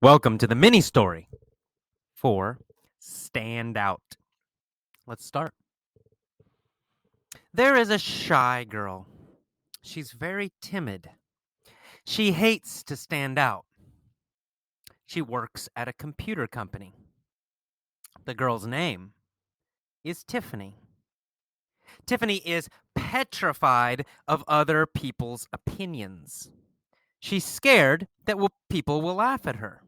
Welcome to the mini story for Stand Out. Let's start. There is a shy girl. She's very timid. She hates to stand out. She works at a computer company. The girl's name is Tiffany. Tiffany is petrified of other people's opinions. She's scared that people will laugh at her.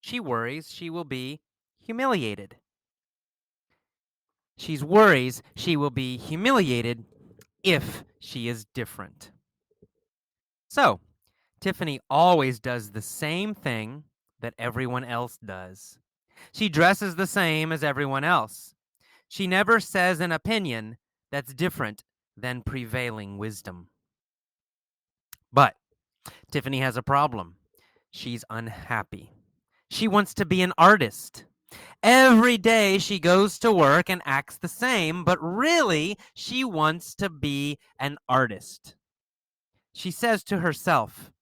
She worries she will be humiliated. She worries she will be humiliated if she is different. So, Tiffany always does the same thing that everyone else does. She dresses the same as everyone else. She never says an opinion that's different than prevailing wisdom. But Tiffany has a problem. She's unhappy. She wants to be an artist. Every day she goes to work and acts the same, but really she wants to be an artist. She says to herself,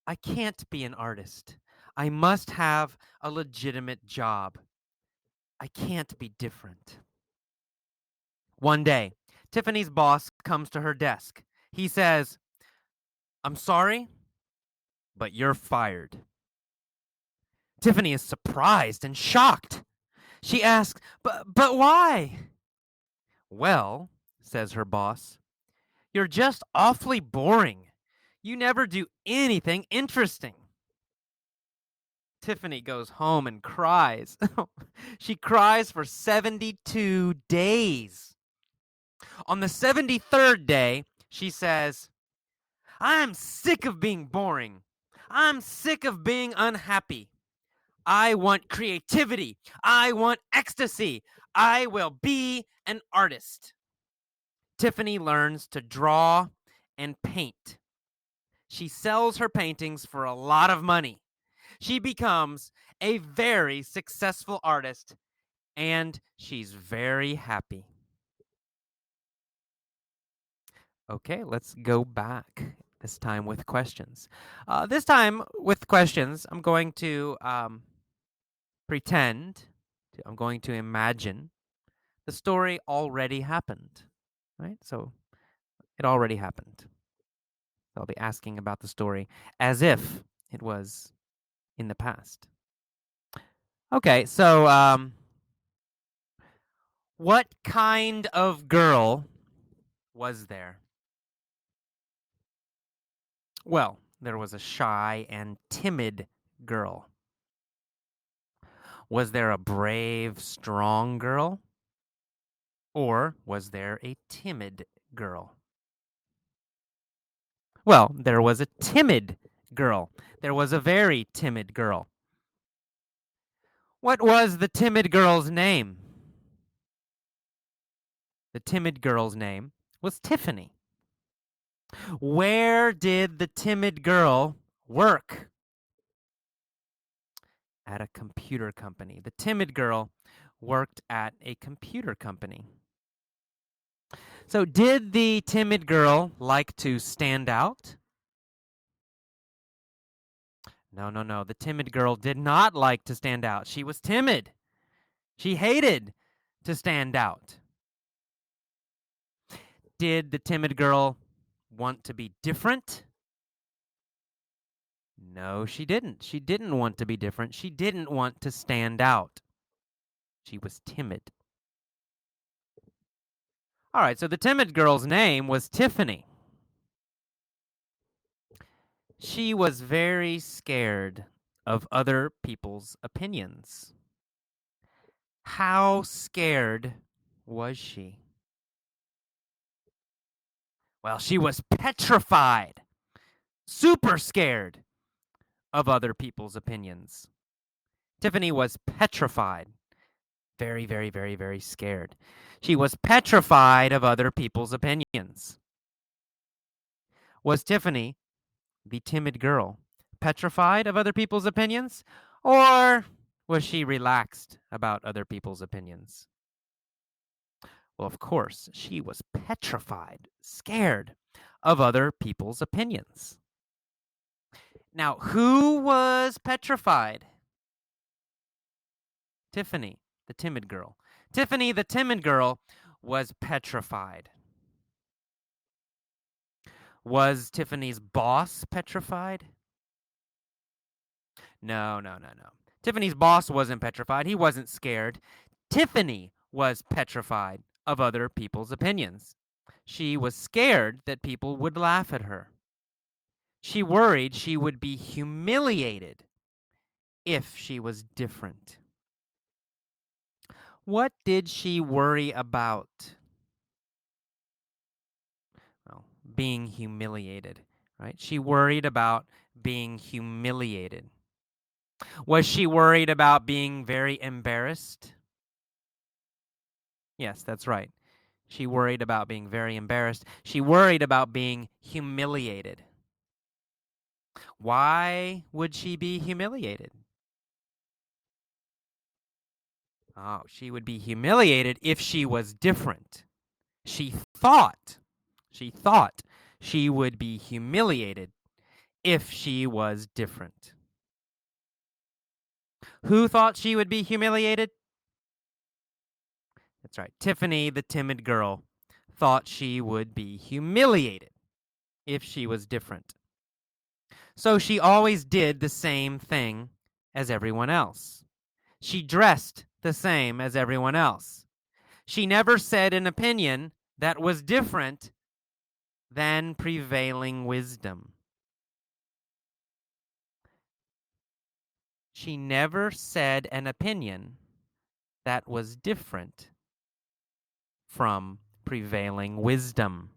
I can't be an artist. I must have a legitimate job. I can't be different. One day, Tiffany's boss comes to her desk. He says, I'm sorry, but you're fired. Tiffany is surprised and shocked. She asks, but why? Well, says her boss, you're just awfully boring. You never do anything interesting. Tiffany goes home and cries. She cries for 72 days. On the 73rd day, she says, I'm sick of being boring. I'm sick of being unhappy. I want creativity. I want ecstasy. I will be an artist. Tiffany learns to draw and paint. She sells her paintings for a lot of money. She becomes a very successful artist, and she's very happy. Okay, let's go back, this time with questions. This time with questions, I'm going to I'm going to imagine the story already happened, right? So it already happened. I'll be asking about the story as if it was in the past. Okay, so what kind of girl was there? Well, there was a shy and timid girl. Was there a brave, strong girl? Or was there a timid girl? Well, there was a timid girl. There was a very timid girl. What was the timid girl's name? The timid girl's name was Tiffany. Where did the timid girl work? At a computer company. The timid girl worked at a computer company. So, did the timid girl like to stand out? No. The timid girl did not like to stand out. She was timid. She hated to stand out. Did the timid girl want to be different? No, she didn't. She didn't want to be different. She didn't want to stand out. She was timid. All right, so the timid girl's name was Tiffany. She was very scared of other people's opinions. How scared was she? Well, she was petrified, super scared of other people's opinions. Tiffany was petrified, very scared. She was petrified of other people's opinions. Was Tiffany, the timid girl, petrified of other people's opinions? Or was she relaxed about other people's opinions? Well, of course, she was petrified, scared of other people's opinions. Now, who was petrified? Tiffany, the timid girl. Tiffany, the timid girl, was petrified. Was Tiffany's boss petrified? No, no, no, no. Tiffany's boss wasn't petrified. He wasn't scared. Tiffany was petrified of other people's opinions. She was scared that people would laugh at her. She worried she would be humiliated if she was different. What did she worry about? Well, being humiliated, right? She worried about being humiliated. Was she worried about being very embarrassed? Yes, that's right. She worried about being very embarrassed. She worried about being humiliated. Why would she be humiliated? Oh, she would be humiliated if she was different. She thought, she thought she would be humiliated if she was different. Who thought she would be humiliated? That's right. Tiffany, the timid girl, thought she would be humiliated if she was different. So she always did the same thing as everyone else. She dressed the same as everyone else. She never said an opinion that was different than prevailing wisdom. She never said an opinion that was different from prevailing wisdom.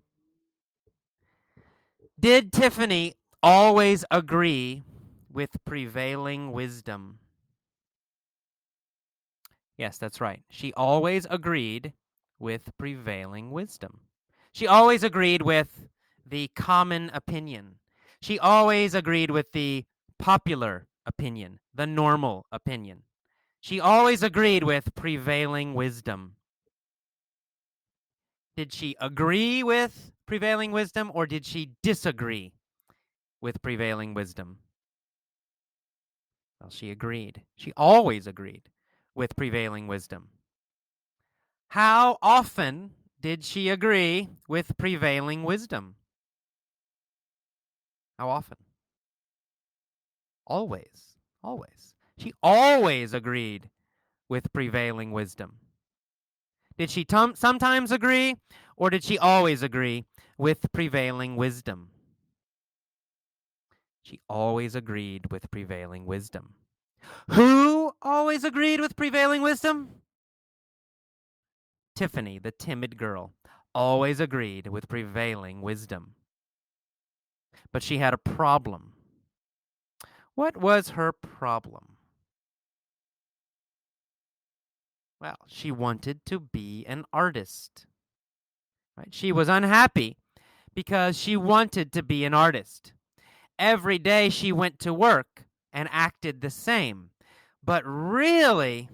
Did Tiffany always agree with prevailing wisdom? Yes, that's right. She always agreed with prevailing wisdom. She always agreed with the common opinion. She always agreed with the popular opinion, the normal opinion. She always agreed with prevailing wisdom. Did she agree with prevailing wisdom or did she disagree with prevailing wisdom? Well, she agreed. She always agreed with prevailing wisdom. How often did she agree with prevailing wisdom? How often? Always. Always. She always agreed with prevailing wisdom. Did she sometimes agree or did she always agree with prevailing wisdom? She always agreed with prevailing wisdom. Who always agreed with prevailing wisdom? Tiffany, the timid girl, always agreed with prevailing wisdom. But she had a problem. What was her problem? Well, she wanted to be an artist. Right? She was unhappy because she wanted to be an artist. Every day she went to work and acted the same. But really,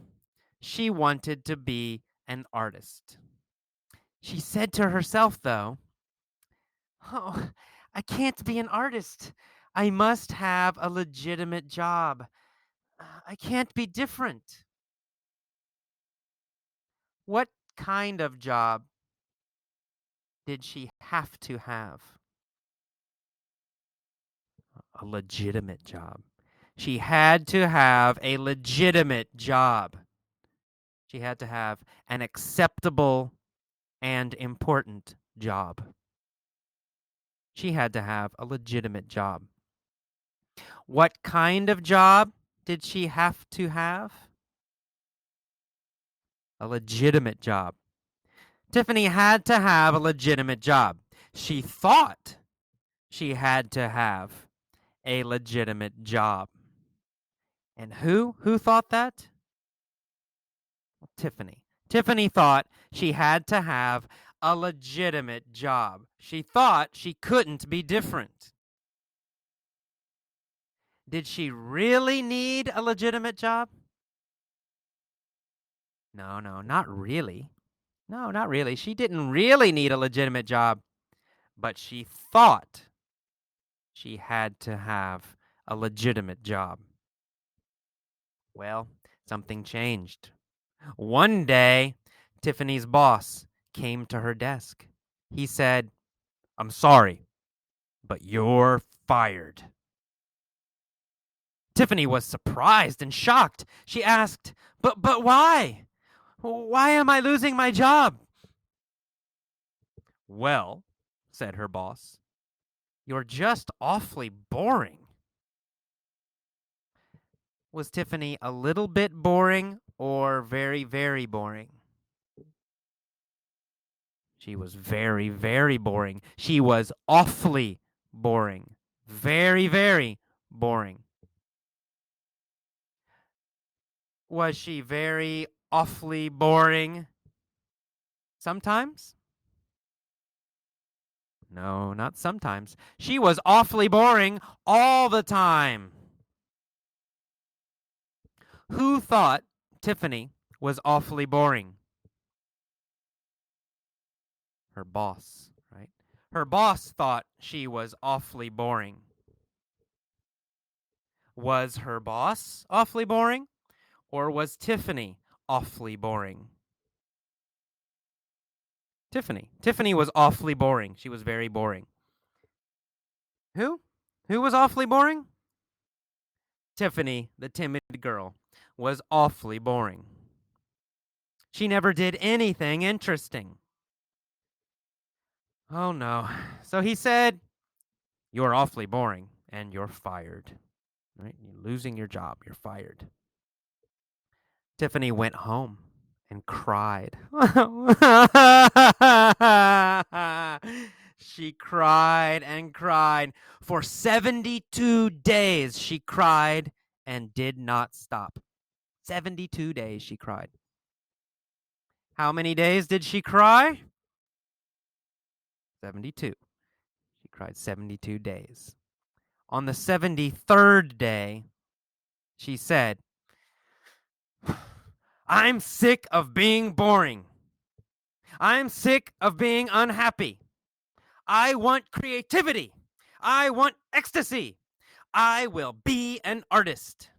she wanted to be an artist. She said to herself, though, "Oh, I can't be an artist. I must have a legitimate job. I can't be different." What kind of job did she have to have? A legitimate job. She had to have a legitimate job. She had to have an acceptable and important job. She had to have a legitimate job. What kind of job did she have to have? A legitimate job. Tiffany had to have a legitimate job. She thought she had to have a legitimate job. And who thought that? Tiffany. Tiffany thought she had to have a legitimate job. She thought she couldn't be different. Did she really need a legitimate job? No, no, not really. No, not really. She didn't really need a legitimate job, but she thought she had to have a legitimate job. Well, something changed. One day, Tiffany's boss came to her desk. He said, "I'm sorry, but you're fired." Tiffany was surprised and shocked. She asked, "But why? Why am I losing my job?" "Well," said her boss, "you're just awfully boring." Was Tiffany a little bit boring or very, very boring? She was very, very boring. She was awfully boring. Very, very boring. Was she very awfully boring sometimes? No, not sometimes. She was awfully boring all the time. Who thought Tiffany was awfully boring? Her boss, right? Her boss thought she was awfully boring. Was her boss awfully boring? Or was Tiffany awfully boring? Tiffany. Tiffany was awfully boring. She was very boring. Who? Who was awfully boring? Tiffany, the timid girl, was awfully boring. She never did anything interesting. Oh no. So he said, "You're awfully boring and you're fired." Right? You're losing your job. You're fired. Tiffany went home and cried. She cried and cried. For 72 days, she cried and did not stop. 72 days she cried. How many days did she cry? 72. She cried 72 days. On the 73rd day, she said, "I'm sick of being boring. I'm sick of being unhappy. I want creativity. I want ecstasy. I will be an artist."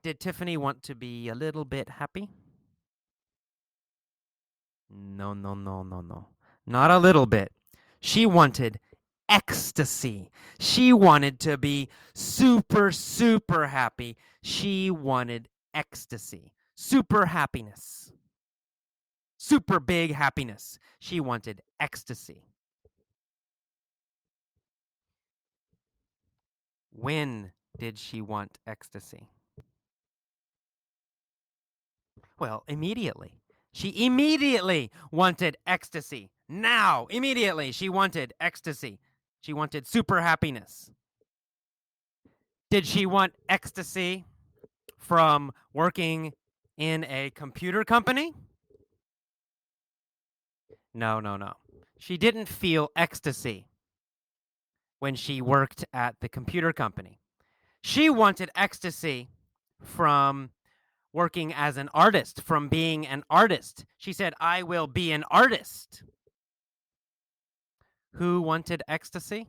Did Tiffany want to be a little bit happy? No, no, no, no, no. Not a little bit. She wanted ecstasy. She wanted to be super, super happy. She wanted ecstasy, super happiness, super big happiness. She wanted ecstasy. When did she want ecstasy? Well, immediately. She immediately wanted ecstasy. Now, immediately, she wanted ecstasy. She wanted super happiness. Did she want ecstasy from working in a computer company? No, no, no. She didn't feel ecstasy when she worked at the computer company. She wanted ecstasy from working as an artist, from being an artist. She said, "I will be an artist." Who wanted ecstasy?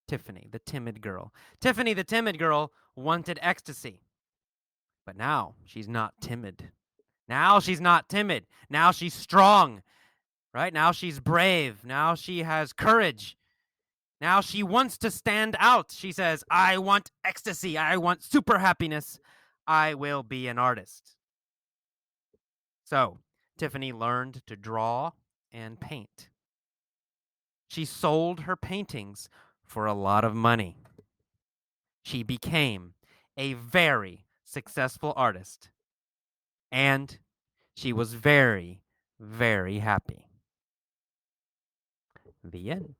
Tiffany, the timid girl. Tiffany, the timid girl, wanted ecstasy. But now she's not timid. Now she's not timid. Now she's strong, right? Now she's brave. Now she has courage. Now she wants to stand out. She says, "I want ecstasy. I want super happiness. I will be an artist." So Tiffany learned to draw and paint. She sold her paintings for a lot of money. She became a very successful artist, and she was very, very happy. The end.